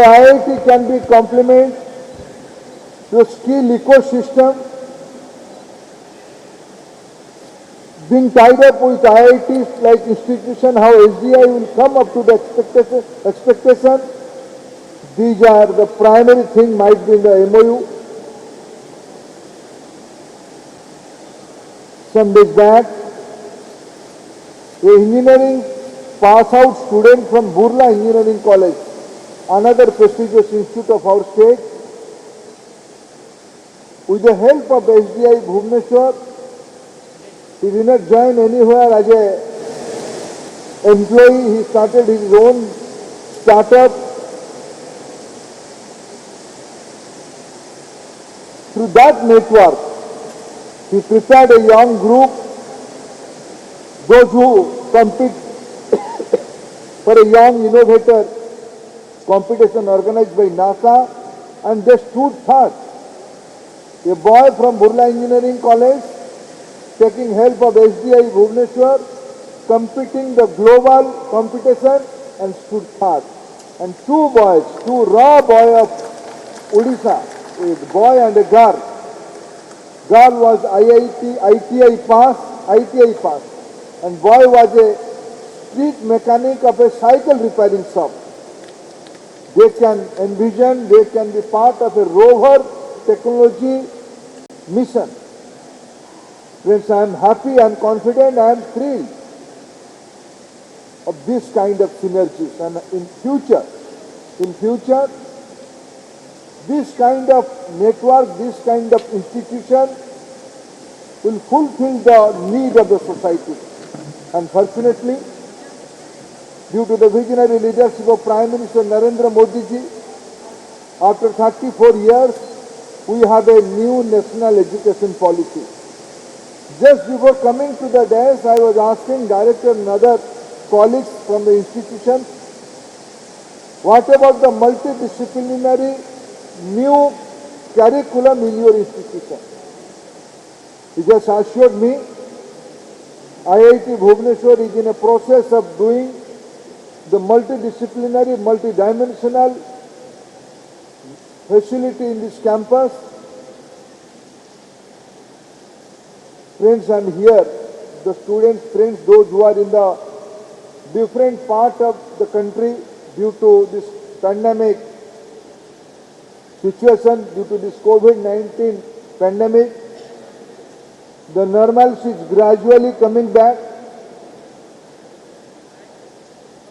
IIT can be complement to skill ecosystem being tied up with IITs like institution, how SDI will come up to the expectation. These are the primary thing might be in the MOU. Some days back, an engineering pass out student from Burla Engineering College, another prestigious institute of our state, with the help of SDI Bhubaneswar, he did not join anywhere as an employee. He started his own startup. Through that network, he prepared a young group, those who compete for a young innovator competition organized by NASA, and they stood third. A boy from Burla Engineering College, taking help of SDI Bhubaneswar, competing the global competition and stood third. And two raw boys of Odisha, a boy and a girl. Girl was ITI pass, and boy was a street mechanic of a cycle repairing shop. They can envision, they can be part of a rover technology mission. Friends, I am happy, I am confident, I am thrilled of this kind of synergies. And in future, this kind of network, this kind of institution will fulfill the need of the society. Unfortunately, due to the visionary leadership of Prime Minister Narendra Modi ji, after 34 years, we have a new national education policy. Just before coming to the dais, I was asking director and other colleagues from the institution, what about the multidisciplinary new curriculum in your institution? He just assured me, IIT Bhubaneswar is in a process of doing the multidisciplinary, multidimensional facility in this campus. Friends, I am here, the students, friends, those who are in the different part of the country due to this pandemic situation, due to this COVID-19 pandemic, the normalcy is gradually coming back.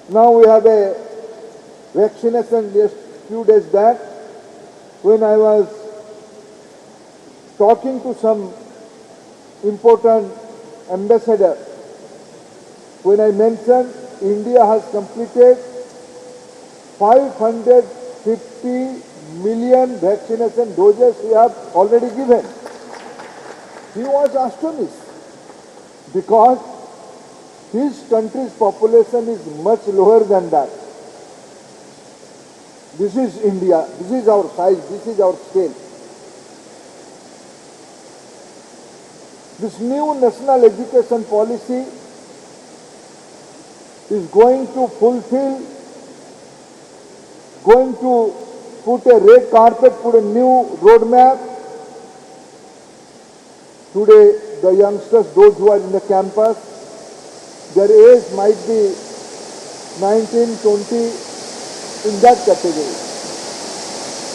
Now we have a vaccination just few days back. When I was talking to some important ambassador, when I mentioned India has completed 550 million vaccination doses we have already given, he was astonished because his country's population is much lower than that. This is India, this is our size, this is our scale. This new national education policy is going to fulfill, going to put a red carpet, put a new roadmap. Today, the youngsters, those who are in the campus, their age might be 19, 20, in that category.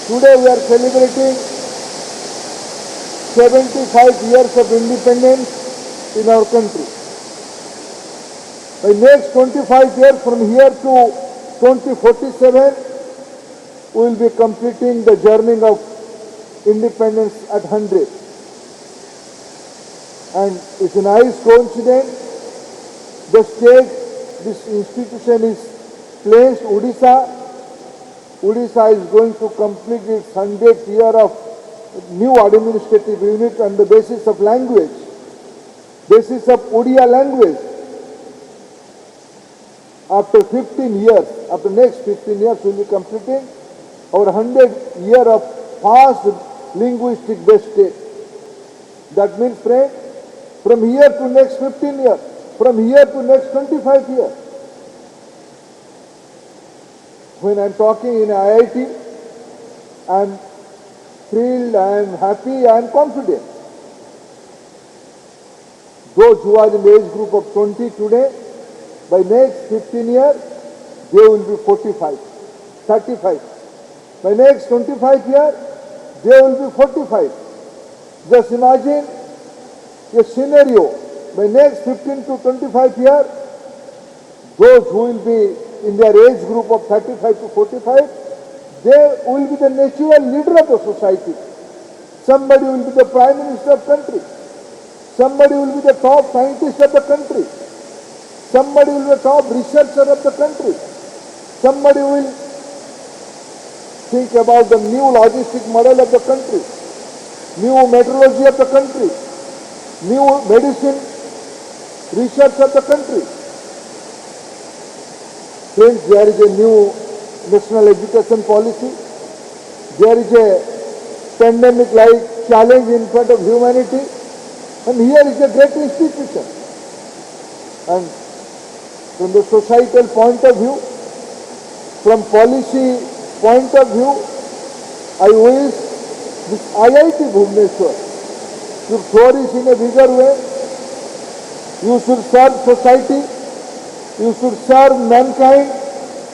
Today we are celebrating 75 years of independence in our country. By next 25 years, from here to 2047, we will be completing the journey of independence at 100. And it's a nice coincidence. The state, this institution is placed, Odisha. Odisha is going to complete its 100th year of new administrative unit on the basis of language, basis of Odia language. After 15 years, after next 15 years, we will be completing our 100th year of fast linguistic based state. That means, friend, from here to next 15 years, from here to next 25 years, When I'm talking in IIT, I'm thrilled, I'm happy, I'm confident. Those who are in the age group of 20 today, by next 15 years, they will be 45, 35. By next 25 years, they will be 45. Just imagine a scenario. By next 15 to 25 years, those who will be in their age group of 35 to 45, they will be the natural leader of the society. Somebody will be the Prime Minister of the country. Somebody will be the top scientist of the country. Somebody will be the top researcher of the country. Somebody will think about the new logistic model of the country, new meteorology of the country, new medicine research of the country. Friends, there is a new national education policy. There is a pandemic-like challenge in front of humanity. And here is a great institution. And from the societal point of view, from policy point of view, I wish this IIT Bhubaneswar should flourish in a bigger way. You should serve society, you should serve mankind,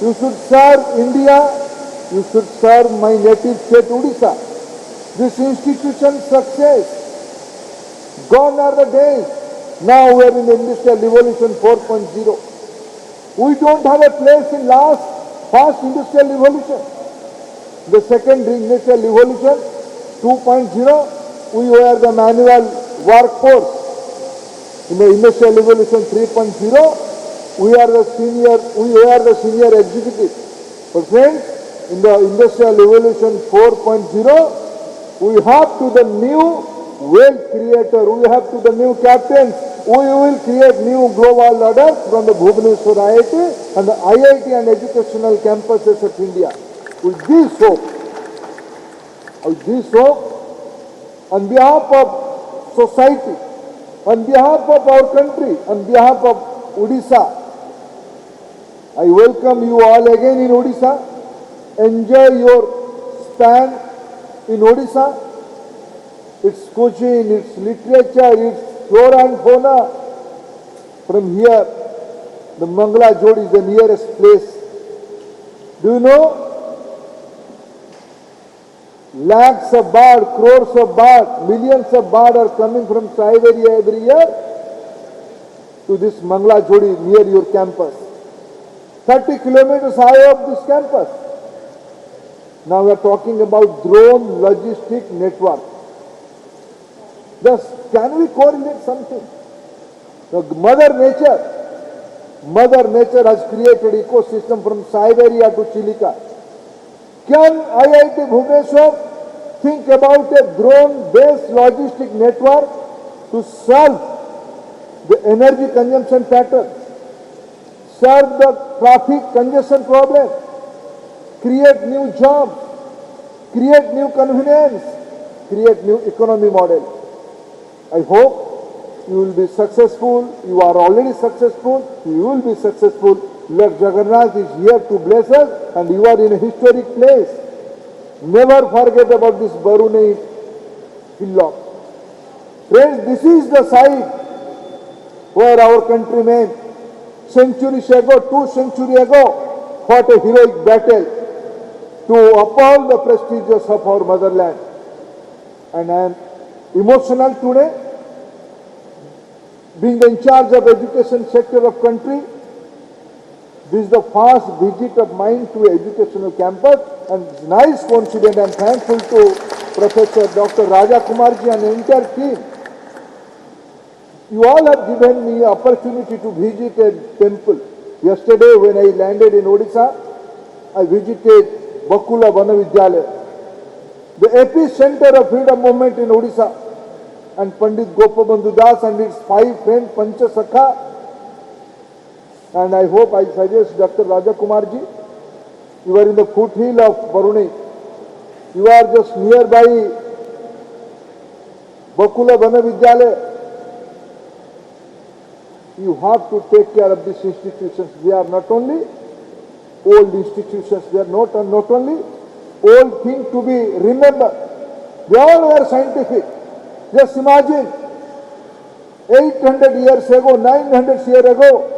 you should serve India, you should serve my native state Odisha. This institution's success, gone are the days. Now we are in Industrial Revolution 4.0. We don't have a place in first Industrial Revolution. The second Industrial Revolution 2.0, we were the manual workforce. In the Industrial Revolution 3.0, we are the senior executive. But friends, in the Industrial Revolution 4.0, we have to the new wealth creator, we have to the new captains, we will create new global orders from the Bhubaneswar IIT and the IIT and educational campuses of India. With this hope, on behalf of society, on behalf of our country, on behalf of Odisha, I welcome you all again in Odisha. Enjoy your stand in Odisha. Its cuisine, its literature, its flora and fauna. From here, the Mangla Jodi is the nearest place. Do you know? Lakhs of birds, crores of birds, millions of birds are coming from Siberia every year to this Mangla Jodi near your campus. 30 kilometers high of this campus. Now we are talking about drone logistic network. Thus, can we correlate something? The Mother Nature has created ecosystem from Siberia to Chilika. Can IIT Bhubaneswar think about a drone-based logistic network to solve the energy consumption pattern, solve the traffic congestion problem, create new jobs, create new convenience, create new economy model? I hope you will be successful. You are already successful. You will be successful. Lord Jagannath is here to bless us, and you are in a historic place. Never forget about this Baruni hillock. Friends, this is the site where our countrymen centuries ago, 2 centuries ago, fought a heroic battle to uphold the prestigious of our motherland. And I am emotional today, being in charge of education sector of country. This is the first visit of mine to educational campus, and it's nice coincidence. I am thankful to Professor Dr. Raja Kumarji and the entire team. You all have given me opportunity to visit a temple. Yesterday when I landed in Odisha, I visited Bakula Vanavidyalaya, the epicenter of freedom movement in Odisha, and Pandit Gopabandhu Das and his 5 friends, Pancha Sakha. And I hope, I suggest Dr. Raja Kumarji, you are in the foothill of Baruni. You are just nearby Bakula Vanavidyalaya. You have to take care of these institutions. They are not only old institutions. They are not only old thing to be remembered. They all were scientific. Just imagine, 800 years ago, 900 years ago,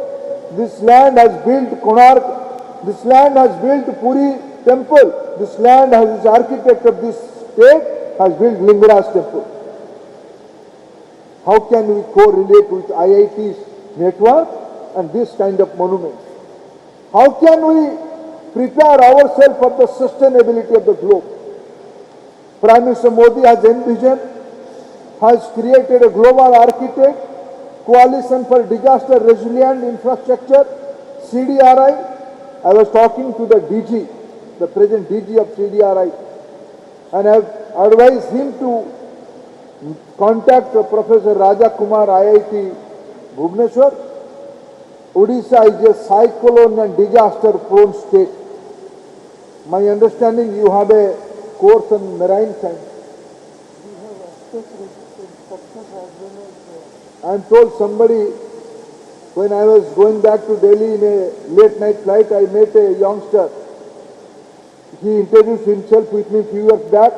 this land has built Konark, this land has built Puri temple, this land has, this architect of this state has built Lingaraj temple. How can we correlate with IIT's network and this kind of monuments? How can we prepare ourselves for the sustainability of the globe? Prime Minister Modi has envisioned, has created a global architect, coalition for disaster resilient infrastructure, CDRI. I was talking to the DG, the present DG of CDRI, and I have advised him to contact Professor Raja Kumar, IIT Bhubaneswar. Odisha is a cyclone and disaster prone state. My understanding, you have a course on marine science. We have aspect resistant structures as well as I am told somebody, when I was going back to Delhi in a late night flight, I met a youngster. He introduced himself with me a few years back.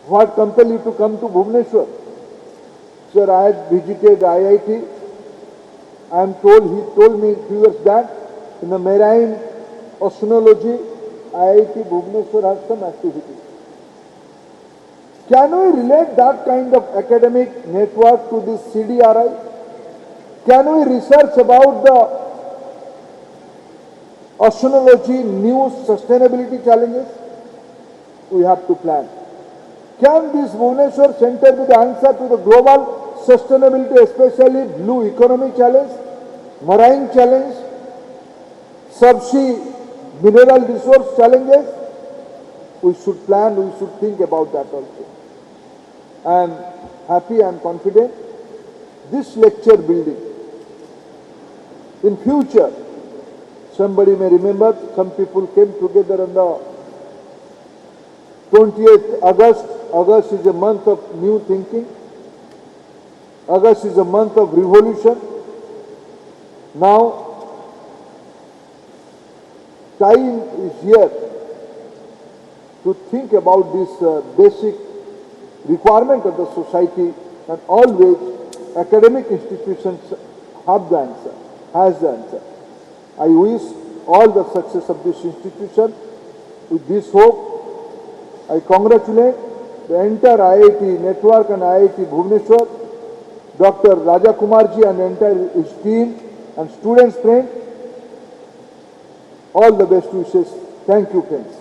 What compelled you to come to Bhubaneswar? Sir, I had visited IIT. I am told, he told me a few years back, in the marine oceanology, IIT Bhubaneswar has some activities. Can we relate that kind of academic network to this CDRI? Can we research about the oceanology new sustainability challenges? We have to plan. Can this Bhubaneswar Center be the answer to the global sustainability, especially blue economy challenge, marine challenge, subsea mineral resource challenges? We should plan, we should think about that also. I am happy, I am confident. This lecture building, in future, somebody may remember, some people came together on the 28th August. August is a month of new thinking. August is a month of revolution. Now, time is here to think about this basic requirement of the society, and always academic institutions have the answer, has the answer. I wish all the success of this institution. With this hope, I congratulate the entire IIT network and IIT Bhubaneswar, Dr. Raja Kumarji and entire his team and students, friends. All the best wishes. Thank you, friends.